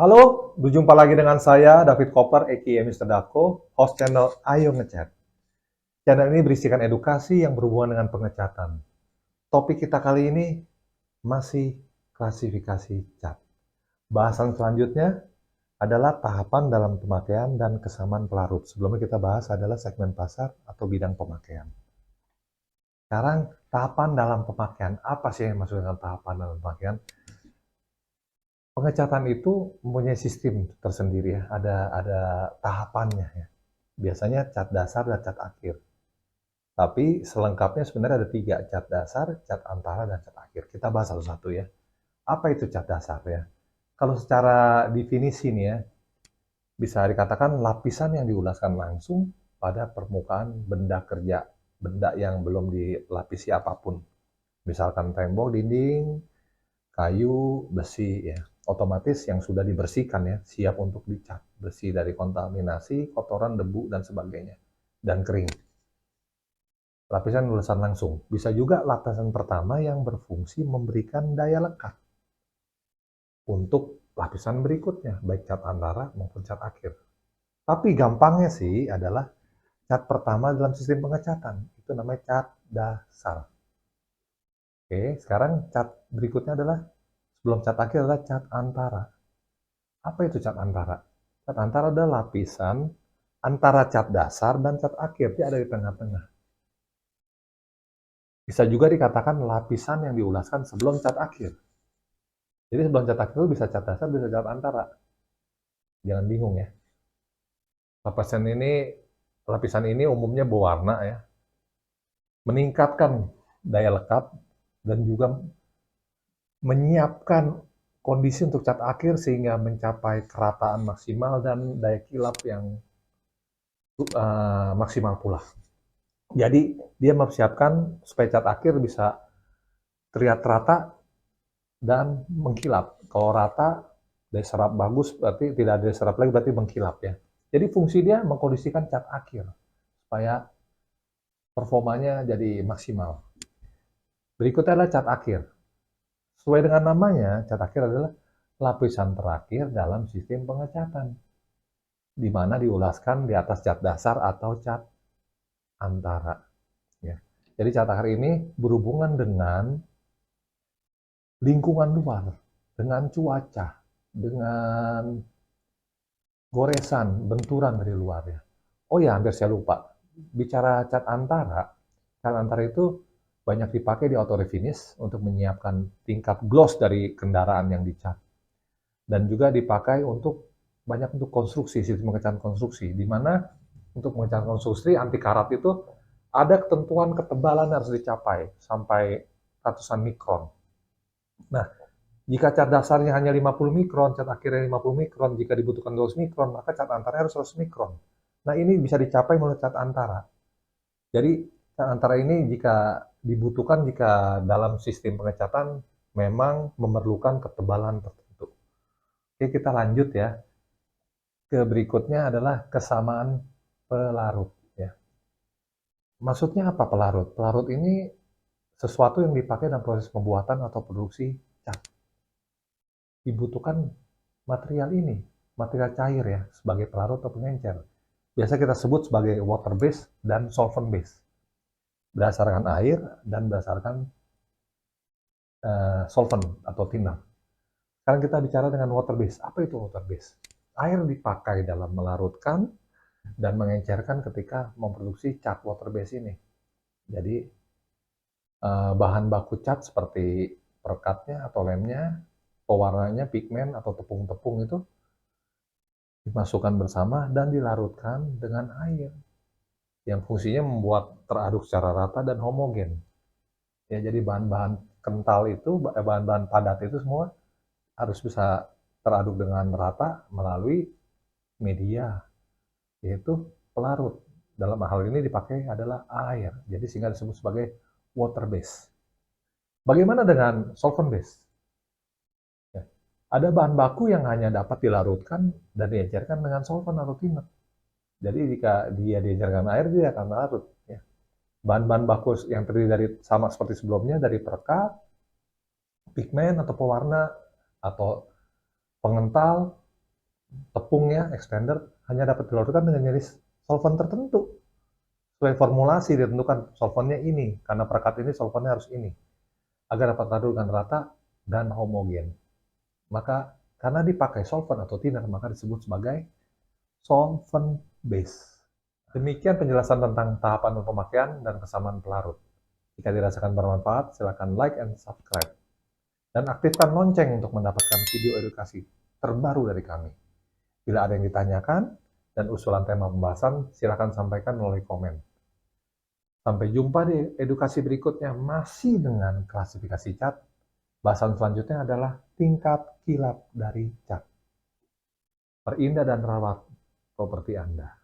Halo, berjumpa lagi dengan saya, David Koper, aka Mr. Dako, host channel Ayo Ngecat. Channel ini berisikan edukasi yang berhubungan dengan pengecatan. Topik kita kali ini masih klasifikasi cat. Bahasan selanjutnya adalah tahapan dalam pemakaian dan kesamaan pelarut. Sebelumnya kita bahas adalah segmen pasar atau bidang pemakaian. Sekarang, tahapan dalam pemakaian. Apa sih yang maksud dengan tahapan dalam pemakaian? Pengecatan itu mempunyai sistem tersendiri ya, ada tahapannya ya. Biasanya cat dasar dan cat akhir. Tapi selengkapnya sebenarnya ada 3, cat dasar, cat antara, dan cat akhir. Kita bahas satu-satu ya. Apa itu cat dasar ya? Kalau secara definisi nih ya, bisa dikatakan lapisan yang diulaskan langsung pada permukaan benda kerja, benda yang belum dilapisi apapun. Misalkan tembok, dinding, kayu, besi ya. Otomatis yang sudah dibersihkan ya, siap untuk dicat, bersih dari kontaminasi, kotoran, debu, dan sebagainya, dan kering. Lapisan ulasan langsung. Bisa juga lapisan pertama yang berfungsi memberikan daya lekat untuk lapisan berikutnya, baik cat antara maupun cat akhir. Tapi gampangnya sih adalah cat pertama dalam sistem pengecatan. Itu namanya cat dasar. Oke, sekarang cat berikutnya adalah, sebelum cat akhir adalah cat antara. Apa itu cat antara? Cat antara adalah lapisan antara cat dasar dan cat akhir. Dia ada di tengah-tengah. Bisa juga dikatakan lapisan yang diulaskan sebelum cat akhir. Jadi sebelum cat akhir itu bisa cat dasar, bisa cat antara. Jangan bingung ya. Lapisan ini umumnya berwarna ya. Meningkatkan daya lekat dan juga menyiapkan kondisi untuk cat akhir sehingga mencapai kerataan maksimal dan daya kilap yang maksimal pula. Jadi dia mempersiapkan supaya cat akhir bisa terlihat rata dan mengkilap. Kalau rata, daya serap bagus, berarti tidak ada daya serap lagi, berarti mengkilap ya. Jadi fungsi dia mengkondisikan cat akhir supaya performanya jadi maksimal. Berikutnya adalah cat akhir. Sesuai dengan namanya, cat akhir adalah lapisan terakhir dalam sistem pengecatan, di mana diulaskan di atas cat dasar atau cat antara. Ya. Jadi cat akhir ini berhubungan dengan lingkungan luar, dengan cuaca, dengan goresan, benturan dari luar ya. Oh ya, hampir saya lupa. Bicara cat antara itu banyak dipakai di auto refinish untuk menyiapkan tingkat gloss dari kendaraan yang dicat. Dan juga dipakai untuk banyak untuk konstruksi, sistem pengecatan konstruksi, di mana untuk pengecatan konstruksi anti karat itu ada ketentuan ketebalan yang harus dicapai sampai ratusan mikron. Nah, jika cat dasarnya hanya 50 mikron, cat akhirnya 50 mikron, jika dibutuhkan 200 mikron, maka cat antara harus 100 mikron. Nah, ini bisa dicapai melalui cat antara. Jadi, cat antara ini jika dibutuhkan, jika dalam sistem pengecatan memang memerlukan ketebalan tertentu. Oke, kita lanjut ya. Ke berikutnya adalah kesamaan pelarut. Ya. Maksudnya apa pelarut? Pelarut ini sesuatu yang dipakai dalam proses pembuatan atau produksi cat. Dibutuhkan material ini, material cair ya, sebagai pelarut atau pengencer. Biasa kita sebut sebagai water base dan solvent base. Berdasarkan air dan berdasarkan solvent atau thinner. Sekarang kita bicara dengan water base. Apa itu water base? Air dipakai dalam melarutkan dan mengencerkan ketika memproduksi cat water base ini. Jadi bahan baku cat seperti perekatnya atau lemnya, pewarnanya, pigmen atau tepung-tepung itu dimasukkan bersama dan dilarutkan dengan air yang fungsinya membuat teraduk secara rata dan homogen. Ya, jadi bahan-bahan kental itu, bahan-bahan padat itu semua harus bisa teraduk dengan rata melalui media, yaitu pelarut. Dalam hal ini dipakai adalah air, jadi sehingga disebut sebagai water base. Bagaimana dengan solvent base? Ya, ada bahan baku yang hanya dapat dilarutkan dan diencerkan dengan solvent atau thinner. Jadi jika dia diencerkan air, dia akan larut. Ya. Bahan-bahan baku yang terdiri dari sama seperti sebelumnya, dari perekat, pigmen atau pewarna, atau pengental, tepungnya, expander, hanya dapat dilakukan dengan jenis solvent tertentu. Sesuai formulasi ditentukan solventnya ini, karena perekat ini solventnya harus ini, agar dapat larut dengan rata dan homogen. Maka karena dipakai solvent atau thinner, maka disebut sebagai solvent base. Demikian penjelasan tentang tahapan pemakaian dan kesamaan pelarut. Jika dirasakan bermanfaat, silakan like and subscribe. Dan aktifkan lonceng untuk mendapatkan video edukasi terbaru dari kami. Bila ada yang ditanyakan dan usulan tema pembahasan, silakan sampaikan melalui komen. Sampai jumpa di edukasi berikutnya masih dengan klasifikasi cat. Bahasan selanjutnya adalah tingkat kilap dari cat. Perindah dan rawat properti Anda.